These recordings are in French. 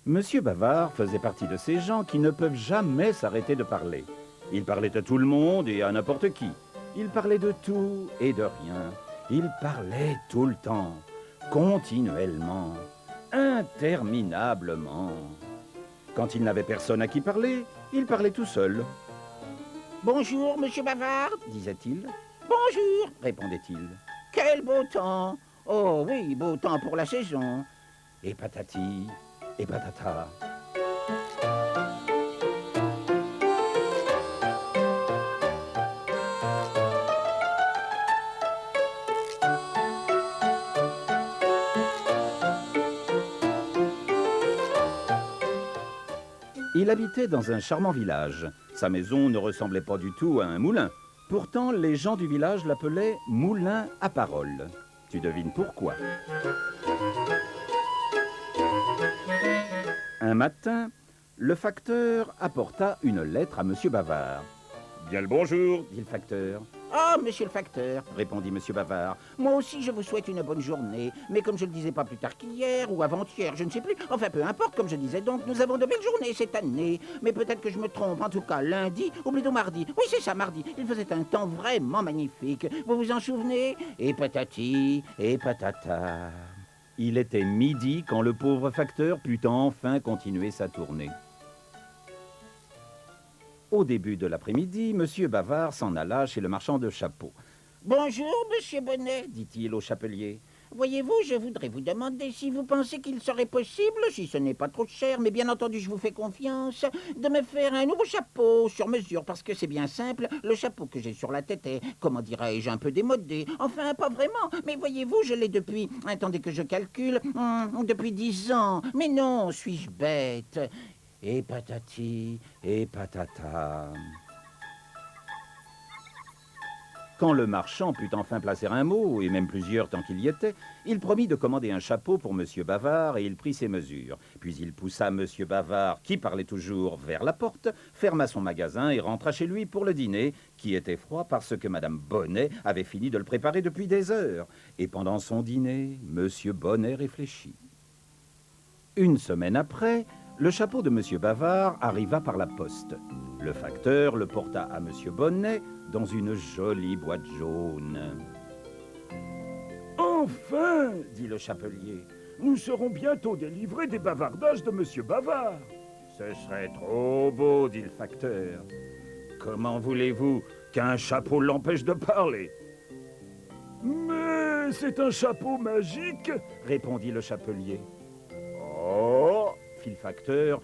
Monsieur Bavard faisait partie de ces gens qui ne peuvent jamais s'arrêter de parler. Il parlait à tout le monde et à n'importe qui. Il parlait de tout et de rien. Il parlait tout le temps, continuellement, interminablement. Quand il n'avait personne à qui parler, il parlait tout seul. Bonjour, monsieur Bavard, Disait-il. bonjour. Répondait-il. Quel beau temps. Oh oui, beau temps pour la saison. Et patati, et patata. Il habitait dans un charmant village. Sa maison ne ressemblait pas du tout à un moulin. Pourtant, les gens du village l'appelaient Moulin à parole. Tu devines pourquoi. Un matin, le facteur apporta une lettre à Monsieur Bavard. « Bien le bonjour, dit le facteur. »« Oh, monsieur le facteur, Répondit Monsieur Bavard. moi aussi je vous souhaite une bonne journée. Mais comme je le disais pas plus tard qu'hier ou avant-hier, je ne sais plus. Enfin, peu importe, comme je disais donc, nous avons de belles journées cette année. Mais peut-être que je me trompe. En tout cas, lundi ou plutôt mardi. Oui, c'est ça, mardi. Il faisait un temps vraiment magnifique. Vous vous en souvenez? Et patati, et patata. » Il était midi quand le pauvre facteur put enfin continuer sa tournée. Au début de l'après-midi, Monsieur Bavard s'en alla chez le marchand de chapeaux. Bonjour, monsieur Bonnet. Dit-il au chapelier. Voyez-vous, je voudrais vous demander si vous pensez qu'il serait possible, si ce n'est pas trop cher, mais bien entendu je vous fais confiance, de me faire un nouveau chapeau sur mesure, parce que c'est bien simple, le chapeau que j'ai sur la tête est, comment dirais-je, un peu démodé. Enfin, pas vraiment, mais voyez-vous, je l'ai depuis, attendez que je calcule, depuis 10 ans. Mais non, suis-je bête? Et patati, et patata. Quand le marchand put enfin placer un mot, et même plusieurs tant qu'il y était, il promit de commander un chapeau pour Monsieur Bavard et il prit ses mesures. Puis il poussa Monsieur Bavard, qui parlait toujours, vers la porte, ferma son magasin et rentra chez lui pour le dîner, qui était froid parce que Madame Bonnet avait fini de le préparer depuis des heures. Et pendant son dîner, Monsieur Bonnet réfléchit. Une semaine après, le chapeau de Monsieur Bavard arriva par la poste. Le facteur le porta à Monsieur Bonnet dans une jolie boîte jaune. « Enfin, dit le chapelier, nous serons bientôt délivrés des bavardages de Monsieur Bavard. »« Ce serait trop beau, dit le facteur. Comment voulez-vous qu'un chapeau l'empêche de parler ?»« Mais c'est un chapeau magique, répondit le chapelier. Oh, fit le facteur,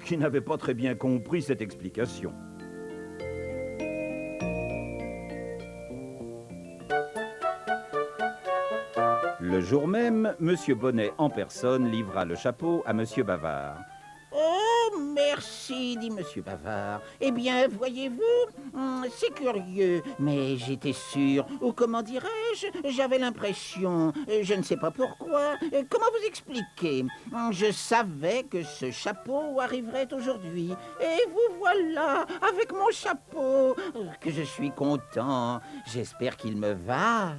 qui n'avait pas très bien compris cette explication. Le jour même, Monsieur Bonnet en personne livra le chapeau à Monsieur Bavard. Oh, merci, dit monsieur Bavard. Eh bien, voyez-vous, c'est curieux, mais j'étais sûr, ou comment dirais-je, j'avais l'impression, je ne sais pas pourquoi, comment vous expliquer? Je savais que ce chapeau arriverait aujourd'hui, et vous voilà, avec mon chapeau, que je suis content, j'espère qu'il me va. »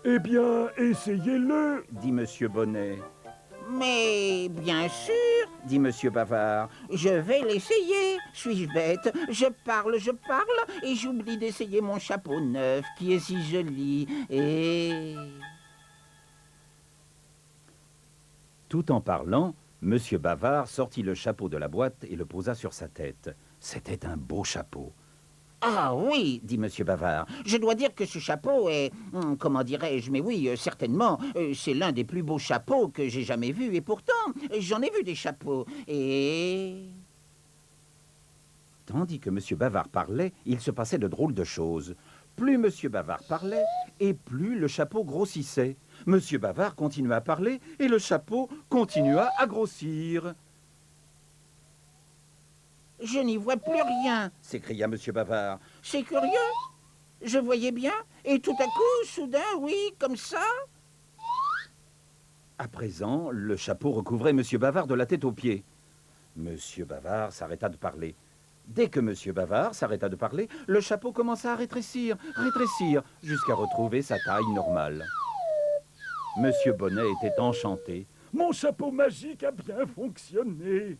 Eh bien, essayez-le, dit Monsieur Bonnet. Mais bien sûr, dit Monsieur Bavard. Je vais l'essayer. Suis-je bête? Je parle, et j'oublie d'essayer mon chapeau neuf, qui est si joli, et... Tout en parlant, Monsieur Bavard sortit le chapeau de la boîte et le posa sur sa tête. C'était un beau chapeau. Ah oui, dit monsieur Bavard, je dois dire que ce chapeau est, comment dirais-je, mais oui, certainement, c'est l'un des plus beaux chapeaux que j'ai jamais vus, et pourtant, j'en ai vu des chapeaux, et... Tandis que monsieur Bavard parlait, il se passait de drôles de choses. Plus monsieur Bavard parlait, et plus le chapeau grossissait. Monsieur Bavard continua à parler, et le chapeau continua à grossir. Je n'y vois plus rien, s'écria monsieur Bavard. C'est curieux. Je voyais bien, et tout à coup, soudain, oui, comme ça. À présent, le chapeau recouvrait monsieur Bavard de la tête aux pieds. Monsieur Bavard s'arrêta de parler. Dès que monsieur Bavard s'arrêta de parler, le chapeau commença à rétrécir, jusqu'à retrouver sa taille normale. Monsieur Bonnet était enchanté. Mon chapeau magique a bien fonctionné.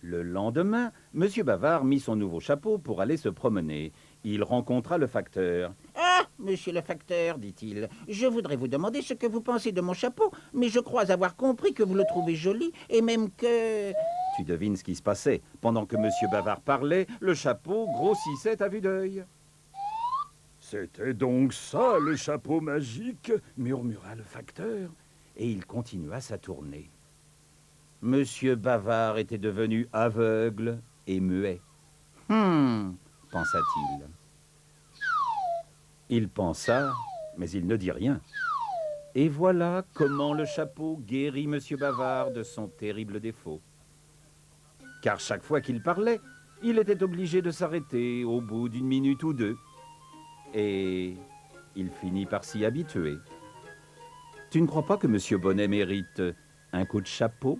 Le lendemain, Monsieur Bavard mit son nouveau chapeau pour aller se promener. Il rencontra le facteur. Ah, monsieur le facteur, dit-il, je voudrais vous demander ce que vous pensez de mon chapeau, mais je crois avoir compris que vous le trouvez joli, et même que... Tu devines ce qui se passait. Pendant que Monsieur Bavard parlait, le chapeau grossissait à vue d'œil. C'était donc ça, le chapeau magique, murmura le facteur. Et il continua sa tournée. Monsieur Bavard était devenu aveugle et muet. Pensa-t-il. Il pensa, mais il ne dit rien. Et voilà comment le chapeau guérit Monsieur Bavard de son terrible défaut. Car chaque fois qu'il parlait, il était obligé de s'arrêter au bout d'une minute ou deux. Et il finit par s'y habituer. Tu ne crois pas que Monsieur Bonnet mérite un coup de chapeau ?